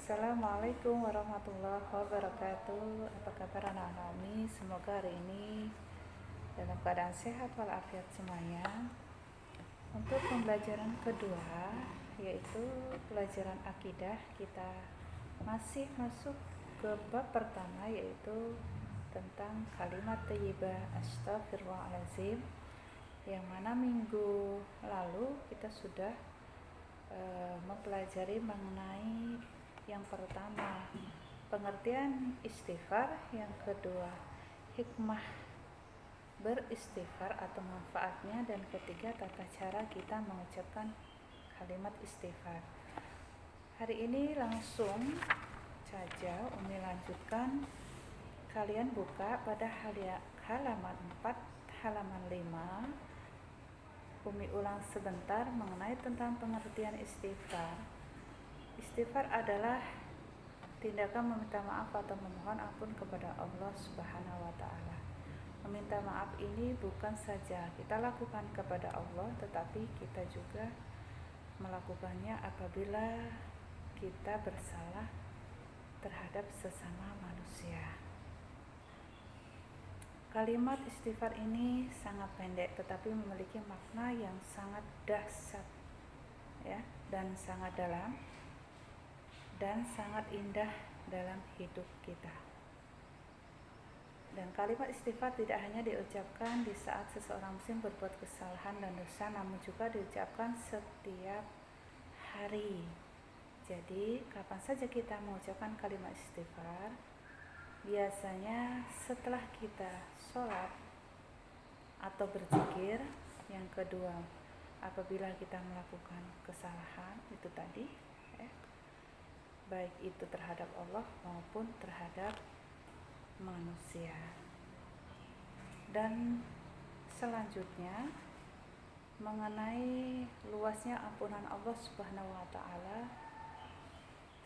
Assalamualaikum warahmatullahi wabarakatuh. Apa kabar anak-anak Umi? Semoga hari ini dalam keadaan sehat walafiat semuanya. Untuk pembelajaran kedua, yaitu pelajaran akidah, kita masih masuk ke bab pertama, yaitu tentang kalimat thayyibah astaghfirullahaladzim, yang mana minggu lalu kita sudah mempelajari mengenai yang pertama pengertian istighfar, yang kedua hikmah beristighfar atau manfaatnya, dan ketiga tata cara kita mengucapkan kalimat istighfar. Hari ini langsung saja Umi lanjutkan. Kalian buka pada halaman 4, halaman 5. Umi ulang sebentar mengenai tentang pengertian istighfar. Istighfar adalah tindakan meminta maaf atau memohon ampun kepada Allah Subhanahu wa Ta'ala. Meminta maaf ini bukan saja kita lakukan kepada Allah, tetapi kita juga melakukannya apabila kita bersalah terhadap sesama manusia. Kalimat istighfar ini sangat pendek tetapi memiliki makna yang sangat dahsyat, ya, dan sangat dalam dan sangat indah dalam hidup kita. Dan kalimat istighfar tidak hanya diucapkan di saat seseorang muslim berbuat kesalahan dan dosa, namun juga diucapkan setiap hari. Jadi kapan saja kita mengucapkan kalimat istighfar? Biasanya setelah kita sholat atau berzikir. Yang kedua, apabila kita melakukan kesalahan itu tadi, baik itu terhadap Allah maupun terhadap manusia. Dan selanjutnya mengenai luasnya ampunan Allah Subhanahu wa Ta'ala,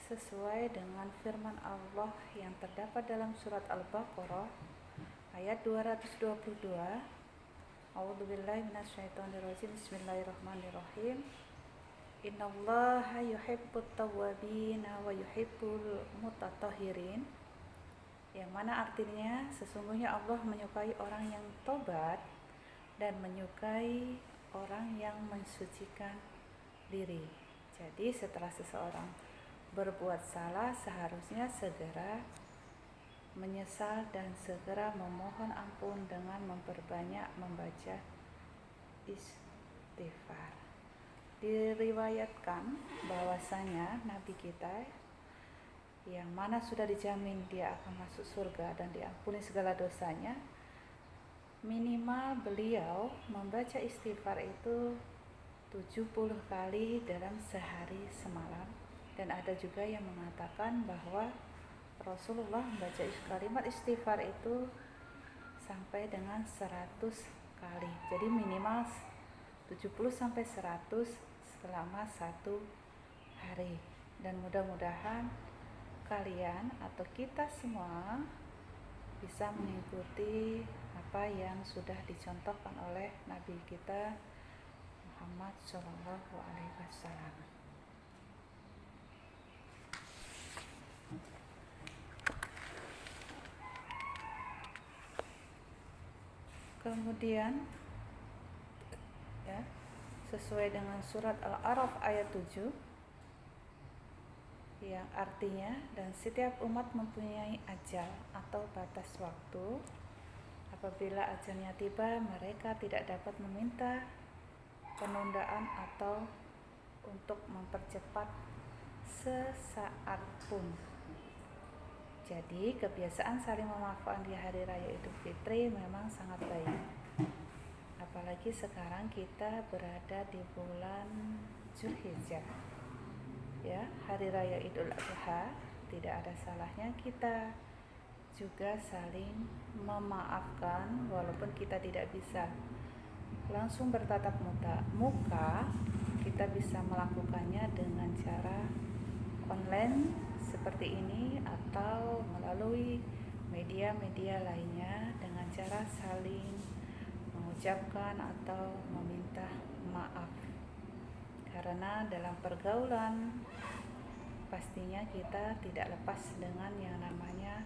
sesuai dengan firman Allah yang terdapat dalam surat Al-Baqarah ayat 222. A'udzubillahi minasyaitonirrajim. Bismillahirrahmanirrahim. Innallaha yuhibbut tawwabin wa yuhibbul mutatahhirin. Yang mana artinya sesungguhnya Allah menyukai orang yang tobat dan menyukai orang yang mensucikan diri. Jadi setelah seseorang berbuat salah, seharusnya segera menyesal dan segera memohon ampun dengan memperbanyak membaca istighfar. Diriwayatkan bahwasanya Nabi kita yang mana sudah dijamin dia akan masuk surga dan diampuni segala dosanya, minimal beliau membaca istighfar itu 70 kali dalam sehari semalam. Dan ada juga yang mengatakan bahwa Rasulullah membaca kalimat istighfar itu sampai dengan 100 kali. Jadi minimal 70 sampai 100 selama satu hari. Dan mudah-mudahan kalian atau kita semua bisa mengikuti apa yang sudah dicontohkan oleh Nabi kita Muhammad Shallallahu Alaihi Wasallam. Kemudian, ya, sesuai dengan surat Al-A'raf ayat 7, yang artinya, dan setiap umat mempunyai ajal atau batas waktu. Apabila ajalnya tiba, mereka tidak dapat meminta penundaan atau untuk mempercepat sesaat pun. Jadi kebiasaan saling memaafkan di hari raya Idul Fitri memang sangat baik. Apalagi sekarang kita berada di bulan Zulhijjah, ya, hari raya Idul Adha. Tidak ada salahnya kita juga saling memaafkan, walaupun kita tidak bisa langsung bertatap muka, kita bisa melakukannya dengan cara online seperti ini atau melalui media-media lainnya dengan cara saling mengucapkan atau meminta maaf. Karena dalam pergaulan pastinya kita tidak lepas dengan yang namanya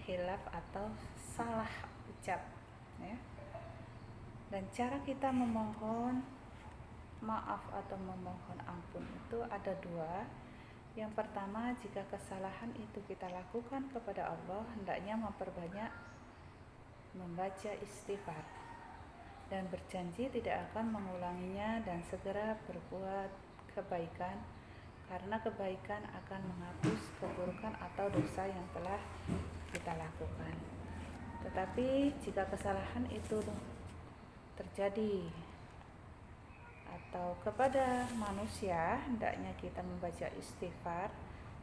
khilaf atau salah ucap, ya. Dan cara kita memohon maaf atau memohon ampun itu ada dua. Yang pertama, jika kesalahan itu kita lakukan kepada Allah, hendaknya memperbanyak membaca istighfar dan berjanji tidak akan mengulanginya dan segera berbuat kebaikan, karena kebaikan akan menghapus keburukan atau dosa yang telah kita lakukan. Tetapi jika kesalahan itu terjadi atau kepada manusia, hendaknya kita membaca istighfar.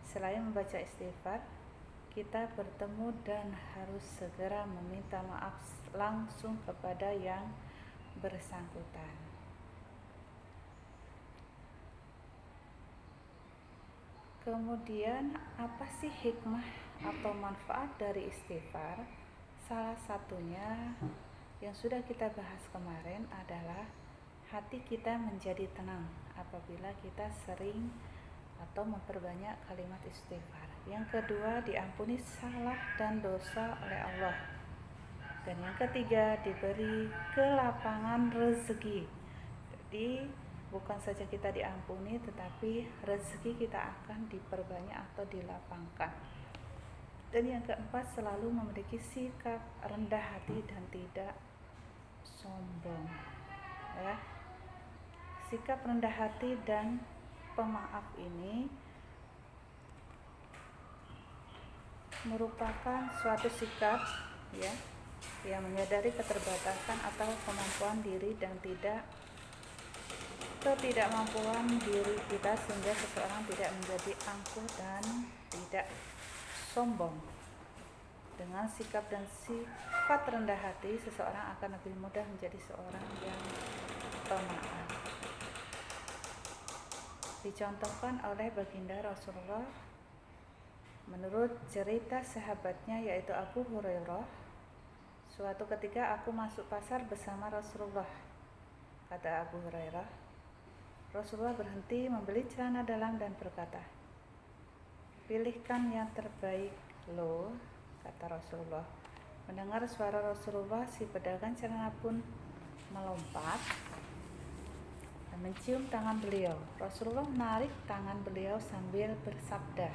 Selain membaca istighfar, kita bertemu dan harus segera meminta maaf langsung kepada yang bersangkutan. Kemudian, apa sih hikmah atau manfaat dari istighfar? Salah satunya yang sudah kita bahas kemarin adalah hati kita menjadi tenang apabila kita sering atau memperbanyak kalimat istighfar. Yang kedua, diampuni salah dan dosa oleh Allah. Dan yang ketiga, diberi kelapangan rezeki. Jadi bukan saja kita diampuni, tetapi rezeki kita akan diperbanyak atau dilapangkan. Dan yang keempat, selalu memiliki sikap rendah hati dan tidak sombong, ya. Sikap rendah hati dan pemaaf ini merupakan suatu sikap, ya, yang menyadari keterbatasan atau kemampuan diri dan ketidakmampuan diri kita, sehingga seseorang tidak menjadi angkuh dan tidak sombong. Dengan sikap dan sifat rendah hati, seseorang akan lebih mudah menjadi seorang yang pemaaf. Dicontohkan oleh baginda Rasulullah menurut cerita sahabatnya, yaitu Abu Hurairah. Suatu ketika aku masuk pasar bersama Rasulullah. Kata Abu Hurairah, Rasulullah berhenti membeli celana dalam dan berkata, "Pilihkan yang terbaik loh," kata Rasulullah. Mendengar suara Rasulullah, si pedagang celana pun melompat dan mencium tangan beliau. Rasulullah menarik tangan beliau sambil bersabda,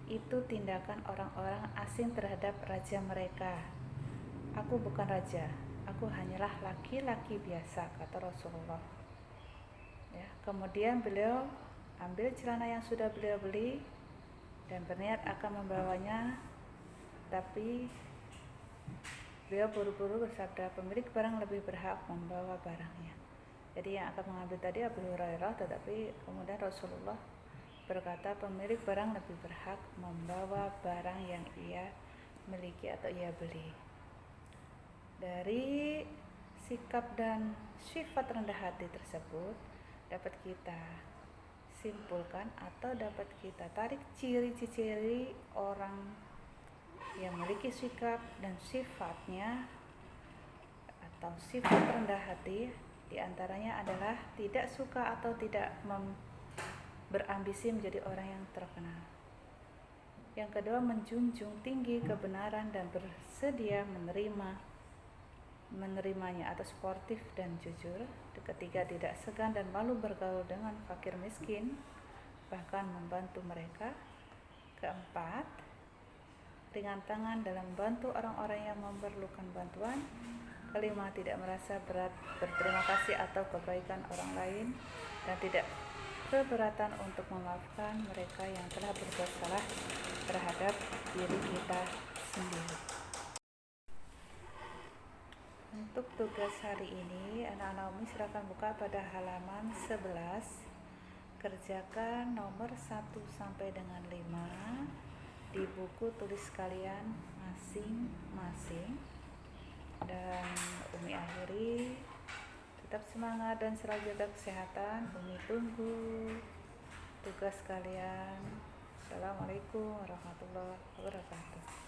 "Itu tindakan orang-orang asing terhadap raja mereka. Aku bukan raja, aku hanyalah laki-laki biasa," kata Rasulullah. Ya, kemudian beliau ambil celana yang sudah beliau beli dan berniat akan membawanya, tapi beliau buru-buru bersabda, "Pemilik barang lebih berhak membawa barangnya." Jadi yang akan mengambil tadi Abu Hurairah, tetapi kemudian Rasulullah berkata, pemilik barang lebih berhak membawa barang yang ia miliki atau ia beli. Dari sikap dan sifat rendah hati tersebut dapat kita simpulkan atau dapat kita tarik ciri-ciri orang yang memiliki sikap dan sifatnya atau sifat rendah hati. Di antaranya adalah tidak suka atau tidak berambisi menjadi orang yang terkenal. Yang kedua, menjunjung tinggi kebenaran dan bersedia menerimanya atau sportif dan jujur. Ketiga, tidak segan dan malu bergaul dengan fakir miskin, bahkan membantu mereka. Keempat, ringan tangan dalam membantu orang-orang yang memerlukan bantuan. Kelima, tidak merasa berat berterima kasih atau kebaikan orang lain, dan tidak keberatan untuk memaafkan mereka yang telah berbuat salah terhadap diri kita sendiri. Untuk tugas hari ini, anak-anak Umi silakan buka pada halaman 11. Kerjakan nomor 1 sampai dengan 5 di buku tulis kalian masing-masing. Dan Umi akhiri, tetap semangat dan selalu jaga kesehatan. Umi tunggu tugas kalian. Assalamualaikum warahmatullahi wabarakatuh.